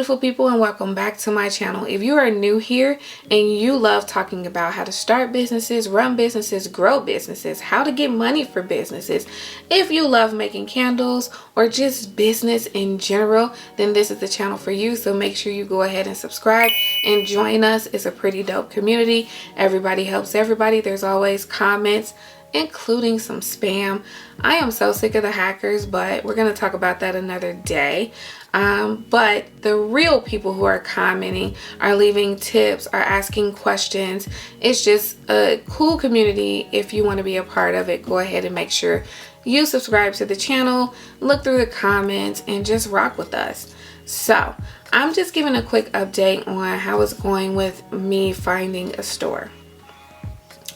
beautiful people, and welcome back to my channel. If you are new here and you love talking about how to start businesses, run businesses, grow businesses, how to get money for businesses, if you love making candles or just business in general, then this is the channel for you. So make sure you go ahead and subscribe and join us. It's a pretty dope community. Everybody helps everybody. There's always comments, including some spam. I am so sick of the hackers, but we're going to talk about that another day. But the real people who are commenting, are leaving tips, are asking questions. It's just a cool community. If you want to be a part of it, go ahead and make sure you subscribe to the channel, look through the comments, and just rock with us. So I'm just giving a quick update on how it's going with me finding a store.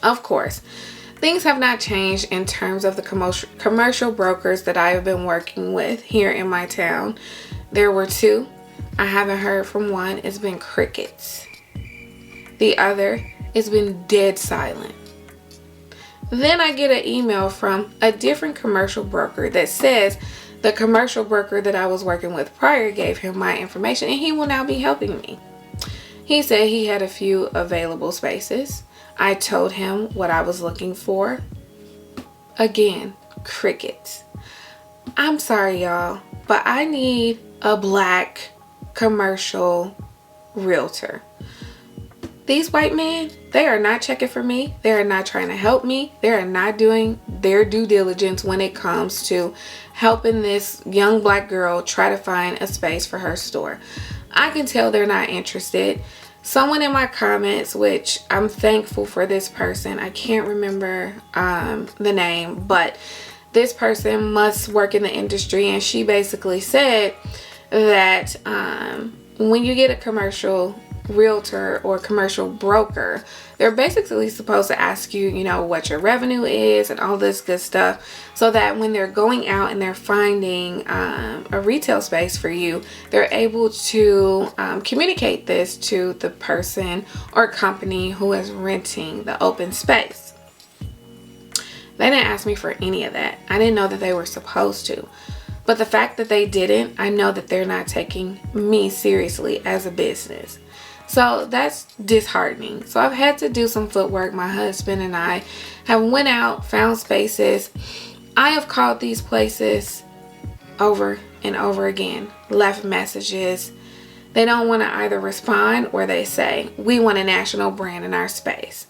Of course, things have not changed in terms of the commercial brokers that I have been working with here in my town. There were two. I haven't heard from one. It's been crickets. The other, it's been dead silent. Then I get an email from a different commercial broker that says the commercial broker that I was working with prior gave him my information and he will now be helping me. He said he had a few available spaces. I told him what I was looking for. Again, crickets. I'm sorry, y'all, but I need a black commercial realtor. These white men, they are not checking for me. They are not trying to help me. They are not doing their due diligence when it comes to helping this young black girl try to find a space for her store. I can tell they're not interested. Someone in my comments, which I'm thankful for this person, I can't remember the name, but this person must work in the industry, and she basically said that when you get a commercial realtor or commercial broker, they're basically supposed to ask you, you know, what your revenue is and all this good stuff, so that when they're going out and they're finding a retail space for you, they're able to communicate this to the person or company who is renting the open space. They didn't ask me for any of that. I didn't know that they were supposed to. But the fact that they didn't, I know that they're not taking me seriously as a business. So that's disheartening. So I've had to do some footwork. My husband and I have went out, found spaces. I have called these places over and over again, left messages. They don't want to either respond, or they say, we want a national brand in our space.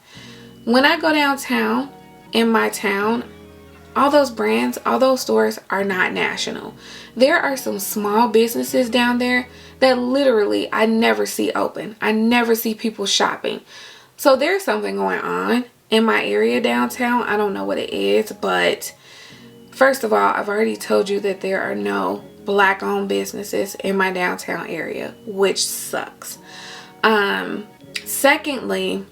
When I go downtown, in my town, all those brands, all those stores are not national. There are some small businesses down there that literally I never see open. I never see people shopping. So there's something going on in my area downtown. I don't know what it is, but first of all, I've already told you that there are no black-owned businesses in my downtown area, which sucks. Secondly,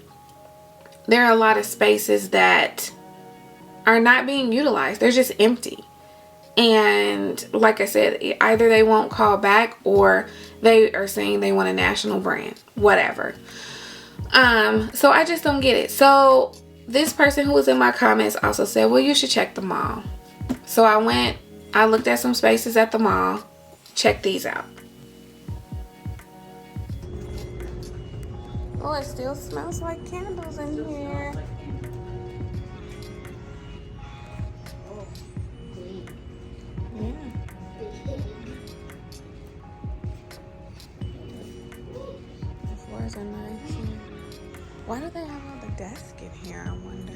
there are a lot of spaces that are not being utilized. They're just empty. And like I said, either they won't call back or they are saying they want a national brand, whatever. So I just don't get it. So this person who was in my comments also said, well, you should check the mall. So I looked at some spaces at the mall. Check these out. Oh, it still smells like candles in here. Yeah. The floors are nice. Why do they have all the desks in here, I wonder?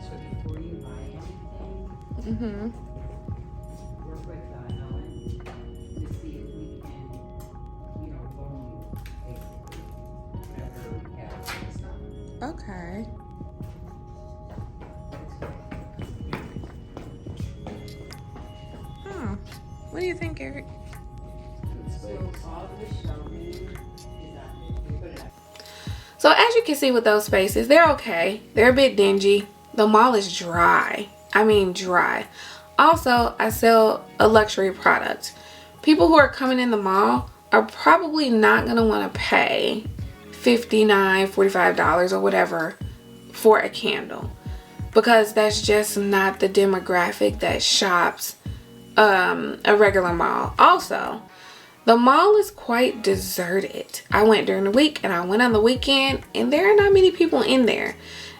So before you buy anything, work with Ellen to see if we can, loan you basically whatever we have and stuff. Okay. What do you think, Eric? So all the shelving is after you put it up. So as you can see with those spaces, they're okay. They're a bit dingy. The mall is dry. I mean dry. Also, I sell a luxury product. People who are coming in the mall are probably not going to want to pay $59, $45 or whatever for a candle, because that's just not the demographic that shops a regular mall. Also, the mall is quite deserted. I went during the week and I went on the weekend, and there are not many people in there.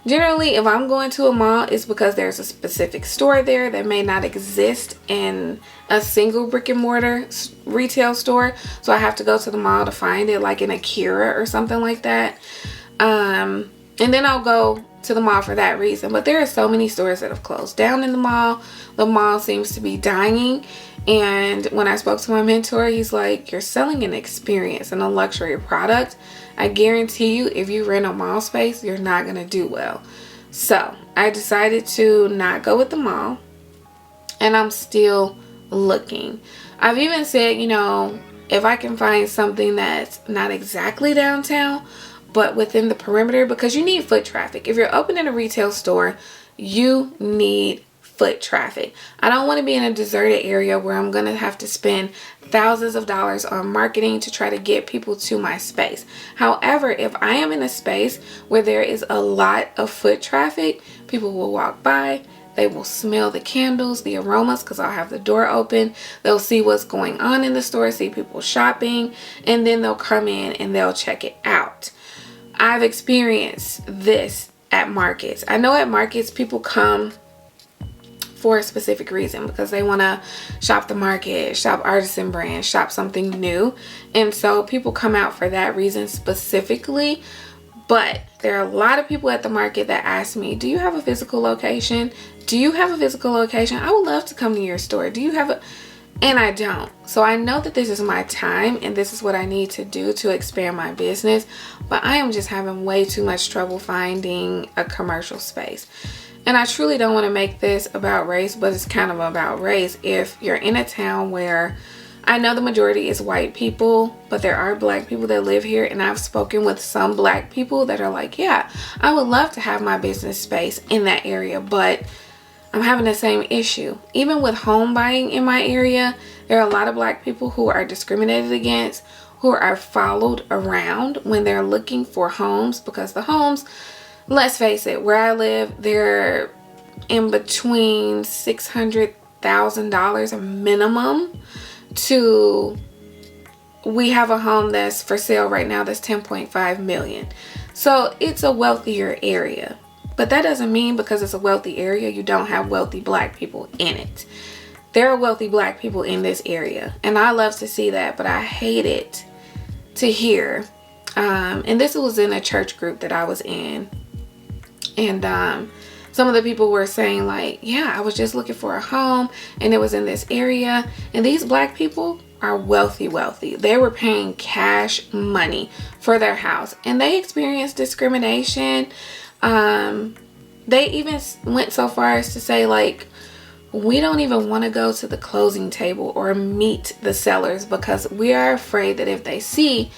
Generally, if I'm going to a mall, it's because there's a specific store there that may not exist in a single brick and mortar retail store. So I have to go to the mall to find it, like in Akira or something like that. And then I'll go to the mall for that reason. But there are so many stores that have closed down in the mall. The mall seems to be dying. And when I spoke to my mentor, he's like, you're selling an experience and a luxury product. I guarantee you, if you rent a mall space, you're not going to do well. So I decided to not go with the mall, and I'm still looking. I've even said, you know, if I can find something that's not exactly downtown, but within the perimeter, because you need foot traffic. If you're opening a retail store, you need foot traffic. I don't want to be in a deserted area where I'm going to have to spend thousands of dollars on marketing to try to get people to my space. However, if I am in a space where there is a lot of foot traffic, people will walk by, they will smell the candles, the aromas, because I'll have the door open. They'll see what's going on in the store, see people shopping, and then they'll come in and they'll check it out. I've experienced this at markets. I know at markets people come for a specific reason, because they want to shop the market, shop artisan brands, shop something new. And so people come out for that reason specifically. But there are a lot of people at the market that ask me, do you have a physical location? Do you have a physical location? I would love to come to your store. Do you have a... And I don't. So I know that this is my time and this is what I need to do to expand my business. But I am just having way too much trouble finding a commercial space. And I truly don't want to make this about race, but it's kind of about race. If you're in a town where I know the majority is white people, but there are black people that live here, and I've spoken with some black people that are like, yeah, I would love to have my business space in that area, but I'm having the same issue. Even with home buying in my area, there are a lot of black people who are discriminated against, who are followed around when they're looking for homes, because the homes, let's face it, where I live, they're in between $600,000 minimum to, we have a home that's for sale right now that's $10.5 million. So it's a wealthier area. But that doesn't mean because it's a wealthy area, you don't have wealthy black people in it. There are wealthy black people in this area, and I love to see that, but I hate it to hear. And this was in a church group that I was in. And some of the people were saying like, yeah, I was just looking for a home and it was in this area. And these black people are wealthy. They were paying cash money for their house, and they experienced discrimination. They even went so far as to say like, we don't even want to go to the closing table or meet the sellers because we are afraid that if they see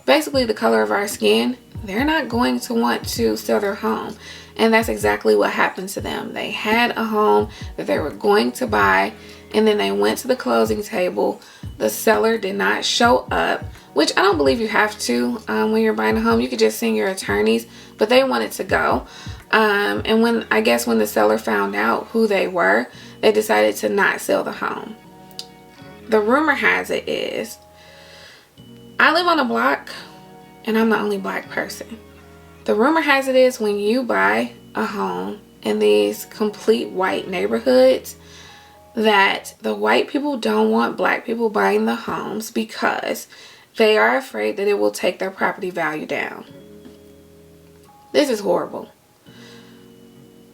basically the color of our skin, they're not going to want to sell their home. And that's exactly what happened to them. They had a home that they were going to buy, and then they went to the closing table. The seller did not show up, which I don't believe you have to when you're buying a home. You could just send your attorneys, but they wanted to go. And when the seller found out who they were, they decided to not sell the home. The rumor has it is, I live on a block and I'm the only black person. The rumor has it is when you buy a home in these complete white neighborhoods, that the white people don't want black people buying the homes because they are afraid that it will take their property value down. This is horrible.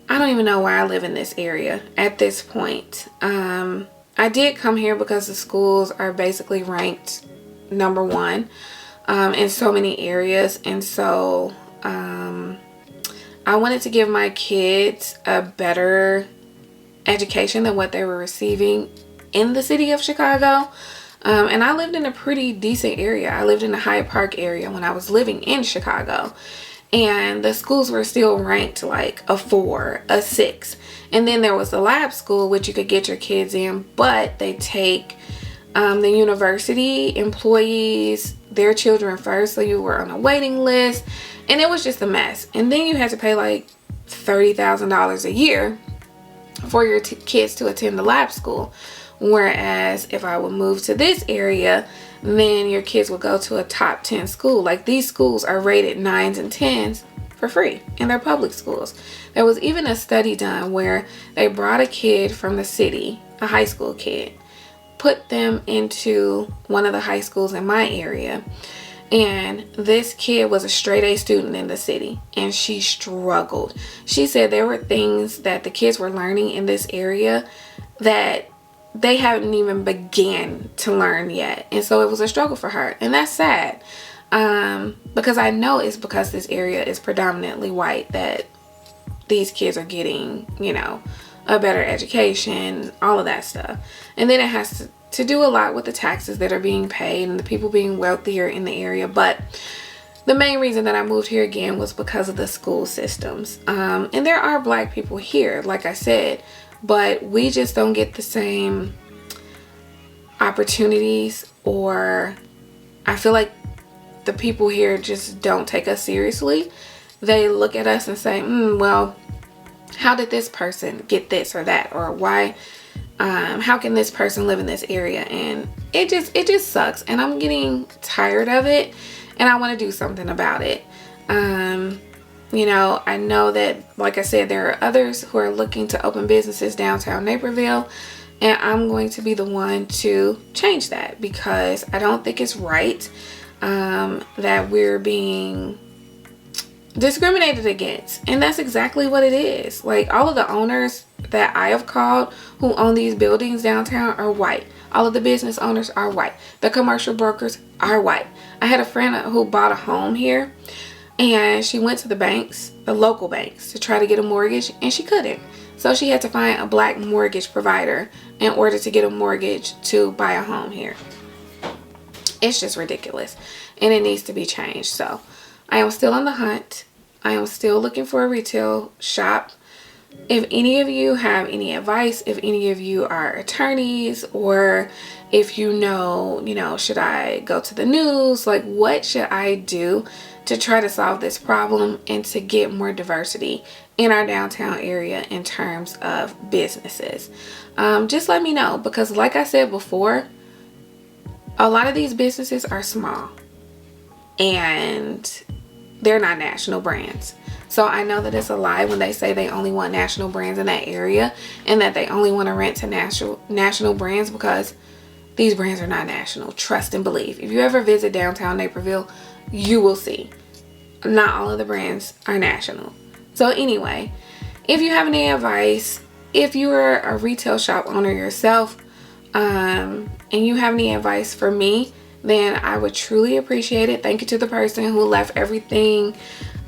I don't even know why I live in this area at this point. I did come here because the schools are basically ranked number one in so many areas, and so I wanted to give my kids a better education than what they were receiving in the city of Chicago. And I lived in a pretty decent area. I lived in the Hyde Park area when I was living in Chicago. And the schools were still ranked like a 4, a 6. And then there was the lab school, which you could get your kids in, but they take The university employees, their children first, so you were on a waiting list, and it was just a mess. And then you had to pay like $30,000 a year for your kids to attend the lab school. Whereas if I would move to this area, then your kids would go to a top 10 school. Like, these schools are rated 9s and 10s for free, and they're public schools. There was even a study done where they brought a kid from the city, a high school kid, put them into one of the high schools in my area, and this kid was a straight A student in the city, and she struggled. She said there were things that the kids were learning in this area that they haven't even began to learn yet, and so it was a struggle for her, and that's sad. Because I know it's because this area is predominantly white that these kids are getting, you know, a better education, all of that stuff. And then it has to do a lot with the taxes that are being paid and the people being wealthier in the area. But the main reason that I moved here again was because of the school systems. And there are black people here, like I said, but we just don't get the same opportunities, or I feel like the people here just don't take us seriously. They look at us and say, well, how did this person get this or that, or why, how can this person live in this area? And it just sucks, and I'm getting tired of it, and I want to do something about it. You know, I know that, like I said, there are others who are looking to open businesses downtown Naperville, and I'm going to be the one to change that, because I don't think it's right that we're being discriminated against. And that's exactly what it is. Like, all of the owners that I have called who own these buildings downtown are white. All of the business owners are white. The commercial brokers are white. I had a friend who bought a home here, and she went to the banks, the local banks, to try to get a mortgage, and she couldn't. So she had to find a black mortgage provider in order to get a mortgage to buy a home here. It's just ridiculous, and it needs to be changed. So I am still on the hunt. I am still looking for a retail shop. If any of you have any advice, if any of you are attorneys, or if you know, should I go to the news? Like, what should I do to try to solve this problem and to get more diversity in our downtown area in terms of businesses? Just let me know, because like I said before, a lot of these businesses are small and they're not national brands. So I know that it's a lie when they say they only want national brands in that area, and that they only want to rent to national brands, because these brands are not national. Trust and believe. If you ever visit downtown Naperville, you will see not all of the brands are national. So anyway, if you have any advice, if you are a retail shop owner yourself, and you have any advice for me, then I would truly appreciate it. Thank you to the person who left everything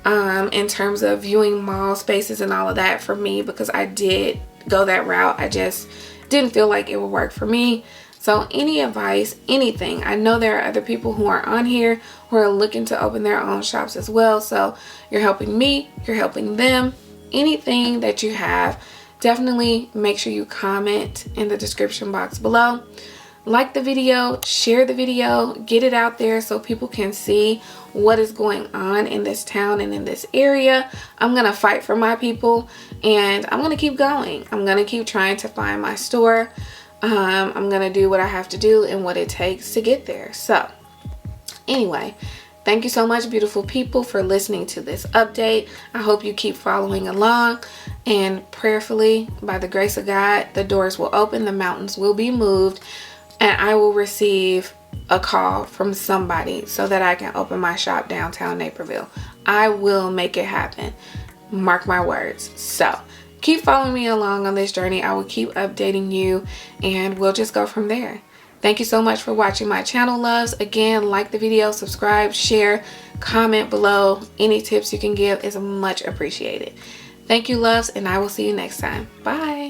in terms of viewing mall spaces and all of that for me, because I did go that route. I just didn't feel like it would work for me. So any advice, anything. I know there are other people who are on here who are looking to open their own shops as well. So you're helping me, you're helping them. Anything that you have, definitely make sure you comment in the description box below. Like the video, share the video, get it out there so people can see what is going on in this town and in this area. I'm going to fight for my people, and I'm going to keep going. I'm going to keep trying to find my store. I'm going to do what I have to do and what it takes to get there. So anyway, thank you so much, beautiful people, for listening to this update. I hope you keep following along, and prayerfully, by the grace of God, the doors will open, the mountains will be moved, and I will receive a call from somebody so that I can open my shop downtown Naperville. I will make it happen. Mark my words. So keep following me along on this journey. I will keep updating you, and we'll just go from there. Thank you so much for watching my channel, loves. Again, like the video, subscribe, share, comment below. Any tips you can give is much appreciated. Thank you, loves, and I will see you next time. Bye.